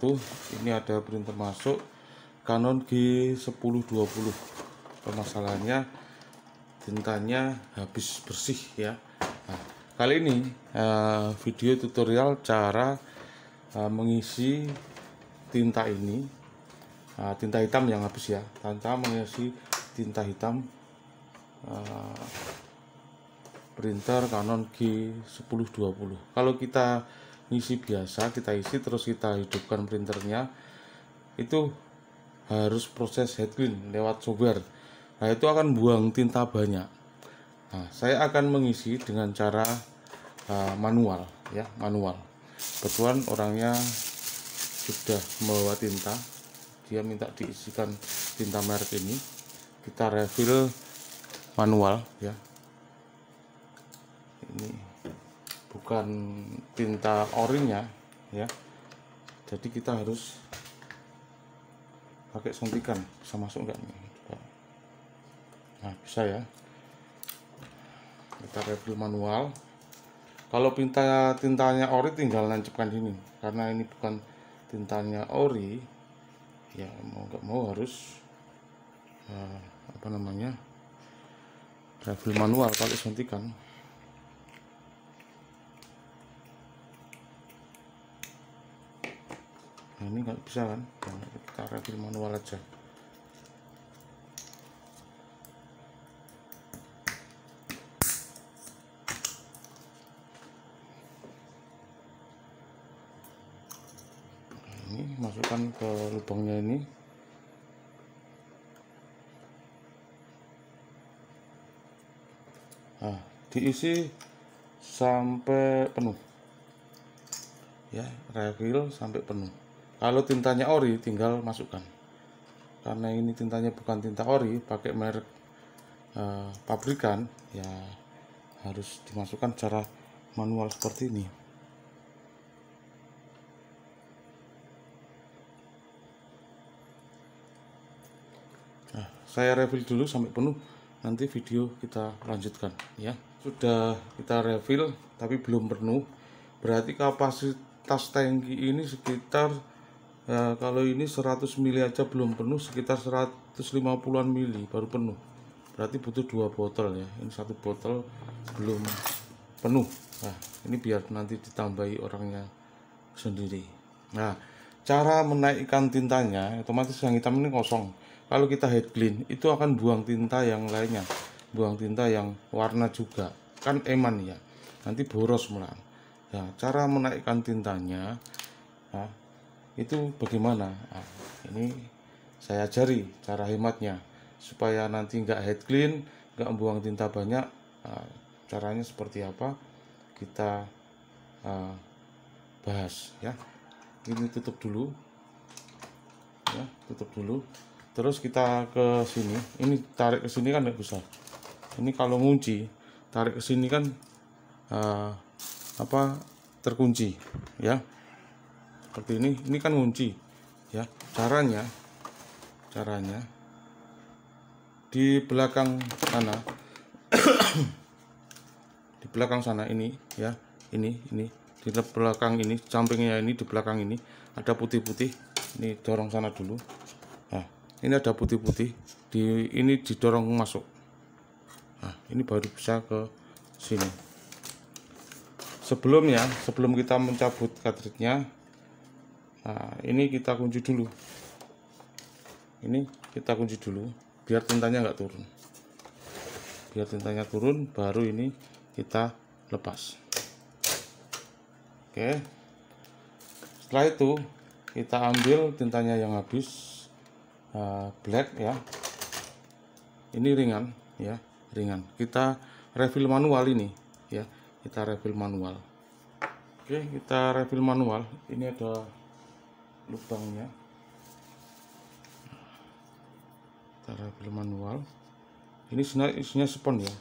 wabarakatuh. Ini ada printer masuk Canon G1020. Permasalahannya tintanya habis bersih ya. Nah, kali ini video tutorial cara mengisi tinta ini, tinta hitam yang habis ya. Tanpa mengisi tinta hitam printer Canon G1020. Kalau kita ngisi biasa, kita isi terus kita hidupkan printernya, itu harus proses head clean lewat software. Nah, itu akan buang tinta banyak. Nah, saya akan mengisi dengan cara manual ya, manual. Kebetulan orangnya sudah membawa tinta, dia minta diisikan tinta merek ini. Kita refill manual ya. Ini bukan tinta orinya ya, jadi kita harus pakai suntikan. Bisa masuk enggak nih? Nah, bisa ya. Kita refill manual. Kalau tintanya ori tinggal nancapkan sini, karena ini bukan tintanya ori ya, mau nggak mau harus refill manual pakai suntikan. Nah, ini nggak bisa kan, nah, kita refill manual aja. Nah, ini masukkan ke lubangnya ini. Nah, diisi sampai penuh ya, refill sampai penuh. Kalau tintanya ori tinggal masukkan, karena ini tintanya bukan tinta ori, pakai merek pabrikan ya, harus dimasukkan secara manual seperti ini. Nah, saya refill dulu sampai penuh, nanti video kita lanjutkan ya. Sudah kita refill tapi belum penuh, berarti kapasitas tangki ini sekitar kalau ini 100 mili aja belum penuh, sekitar 150-an mili baru penuh. Berarti butuh 2 botol ya. Ini 1 botol belum penuh. Nah, ini biar nanti ditambahi orangnya sendiri. Nah, cara menaikkan tintanya, otomatis yang hitam ini kosong. Kalau kita head clean, itu akan buang tinta yang lainnya, buang tinta yang warna juga, kan eman ya, nanti boros malah. Nah, cara menaikkan tintanya itu bagaimana? Nah, ini saya ajari cara hematnya supaya nanti nggak head clean, nggak buang tinta banyak. Nah, caranya seperti apa kita bahas ya. Ini tutup dulu ya, tutup dulu. Terus kita ke sini, ini tarik ke sini kan nggak bisa. Ini kalau ngunci tarik ke sini kan terkunci ya, seperti ini kan ngunci ya. Caranya di belakang sana di belakang sana ini ya, ini di belakang ini, sampingnya ini, di belakang ini ada putih-putih, ini dorong sana dulu. Nah, ini ada putih-putih, ini didorong masuk. Nah, ini baru bisa ke sini. Sebelum kita mencabut cartridge-nya, nah, ini kita kunci dulu. Ini kita kunci dulu biar tintanya nggak turun. Biar tintanya turun, baru ini kita lepas. Oke. Setelah itu kita ambil tintanya yang habis, black ya. Ini ringan ya, ringan. Kita refill manual ini ya. Kita refill manual. Oke, kita refill manual. Ini ada lubangnya. Kita refill manual. Ini isinya spon ya,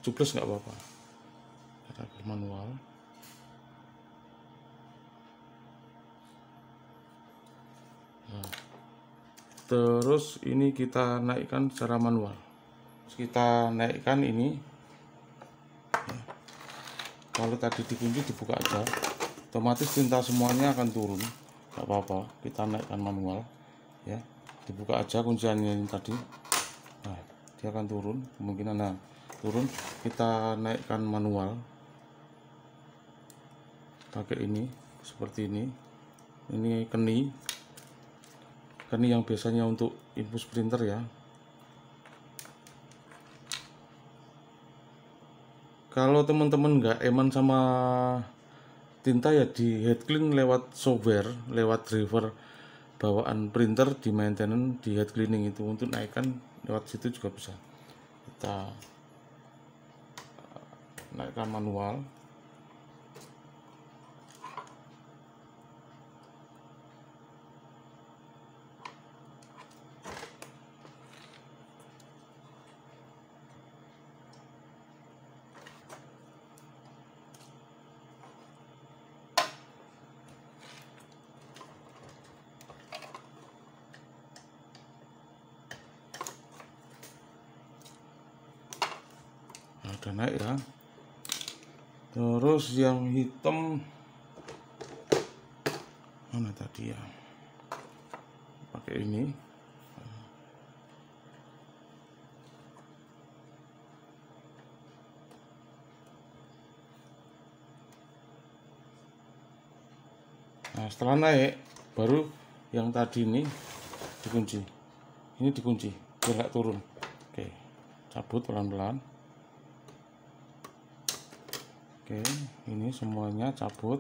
cubles nggak apa-apa. Kita refill manual. Nah, terus ini kita naikkan secara manual. Terus kita naikkan ini ya. Kalau tadi dikunci, dibuka aja, otomatis tinta semuanya akan turun. nggak apa-apa, kita naikkan manual ya. Dibuka aja kunciannya ini tadi. Nah, dia akan turun kemungkinan. Nah, turun, kita naikkan manual pakai ini seperti ini keni yang biasanya untuk infus printer ya. Kalau teman-teman nggak eman sama tinta ya, di head clean lewat software, lewat driver bawaan printer, di maintenance, di head cleaning itu untuk naikkan lewat situ juga bisa. Kita naikkan manual. Udah naik ya. Terus yang hitam mana tadi ya, pakai ini. Nah, setelah naik baru yang tadi ini dikunci, ini dikunci biar nggak turun. Oke, cabut pelan-pelan. Oke, ini semuanya cabut.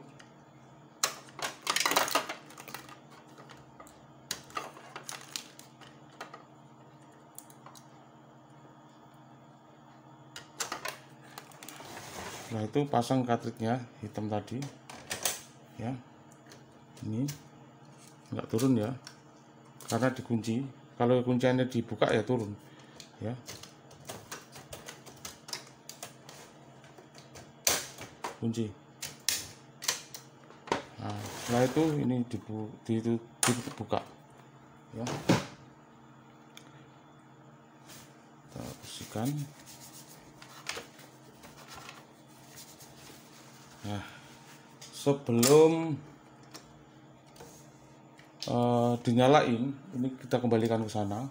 Setelah itu pasang cartridge-nya hitam tadi ya. Ini nggak turun ya, karena dikunci. Kalau kunciannya dibuka ya turun ya. Kunci. Nah, setelah itu ini dibuka ya. Kita bersihkan. Nah, sebelum dinyalain, ini kita kembalikan ke sana.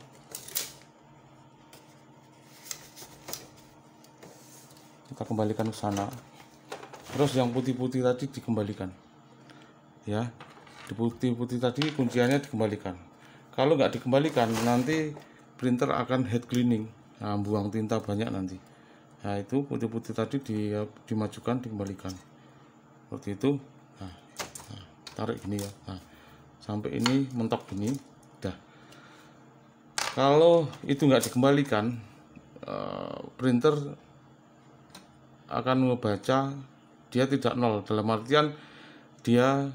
Kita kembalikan ke sana. Terus yang putih-putih tadi dikembalikan ya. Di putih-putih tadi kunciannya dikembalikan. Kalau nggak dikembalikan nanti printer akan head cleaning, nah, buang tinta banyak nanti. Nah, itu putih-putih tadi dimajukan, dikembalikan seperti itu. Nah, tarik gini ya. Nah, sampai ini mentok gini udah. Kalau itu nggak dikembalikan, printer akan ngebaca dia tidak nol, dalam artian dia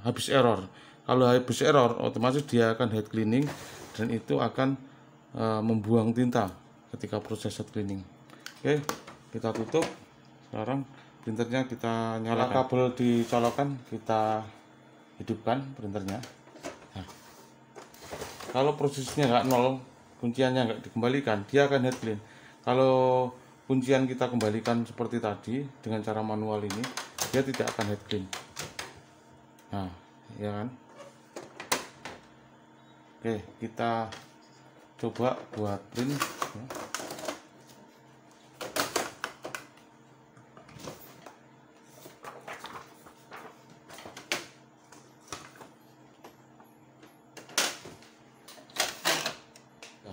habis error. Kalau habis error otomatis dia akan head cleaning dan itu akan membuang tinta ketika proses head cleaning. Oke, kita tutup. Sekarang printernya kita nyalakan. Kabel dicolokkan, kita hidupkan printernya. Nah, kalau prosesnya nggak nol, kunciannya nggak dikembalikan, dia akan head clean. Kalau kuncian kita kembalikan seperti tadi dengan cara manual ini, dia tidak akan head clean. Nah, ya kan. Oke, kita coba buat print ya.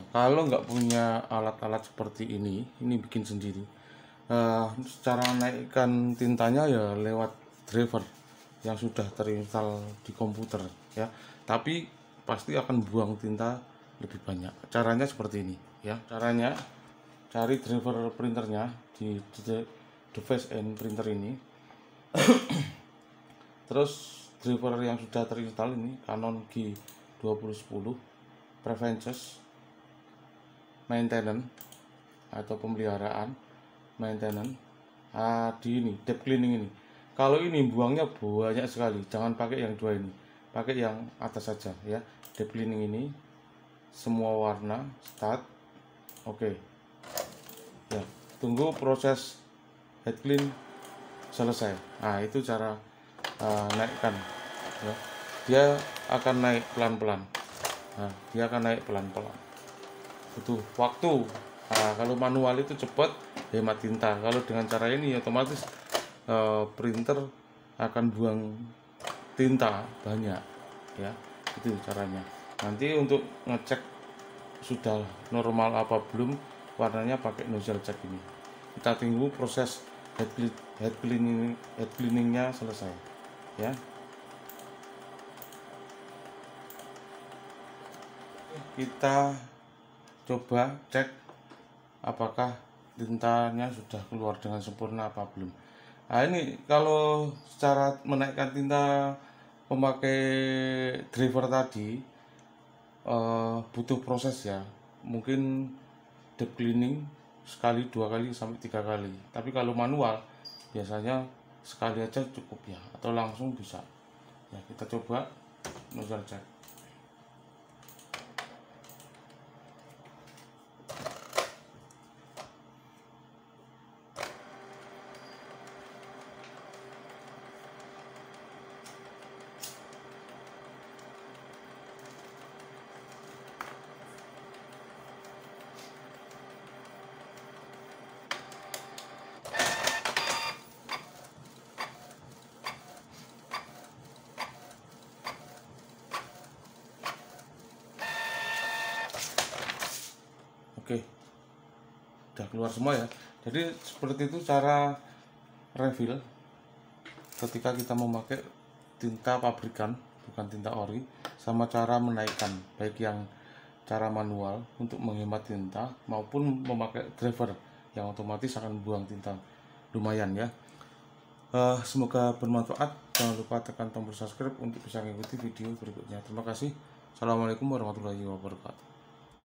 Kalau nggak punya alat-alat seperti ini bikin sendiri. Cara naikkan tintanya ya lewat driver yang sudah terinstall di komputer ya. Tapi pasti akan buang tinta lebih banyak. Caranya seperti ini ya. Caranya cari driver printernya di device and printer ini. Terus driver yang sudah terinstall ini Canon G2010 Preventions maintenance atau pemeliharaan maintenance di ini deep cleaning ini. Kalau ini buangnya banyak sekali, jangan pakai yang dua ini, pakai yang atas saja ya. Deep cleaning ini semua warna start. Oke ya, tunggu proses head clean selesai. Nah, itu cara naikkan ya, dia akan naik pelan-pelan. Nah, dia akan naik pelan-pelan, butuh waktu. Nah, kalau manual itu cepat, hemat tinta. Kalau dengan cara ini otomatis printer akan buang tinta banyak, ya. Itu caranya. Nanti untuk ngecek sudah normal apa belum, warnanya pakai nozzle check ini. Kita tunggu proses head cleaningnya selesai, ya. Kita coba cek apakah tintanya sudah keluar dengan sempurna apa belum. Nah, ini kalau secara menaikkan tinta memakai driver tadi butuh proses ya, mungkin deep cleaning sekali, 2 kali sampai 3 kali. Tapi kalau manual biasanya sekali aja cukup ya, atau langsung bisa. Ya, kita coba nozzle check. Oke, udah keluar semua ya. Jadi seperti itu cara refill ketika kita memakai tinta pabrikan, bukan tinta ori, sama cara menaikkan, baik yang cara manual untuk menghemat tinta maupun memakai driver yang otomatis akan buang tinta lumayan ya. Semoga bermanfaat. Jangan lupa tekan tombol subscribe untuk bisa mengikuti video berikutnya. Terima kasih. Assalamualaikum warahmatullahi wabarakatuh.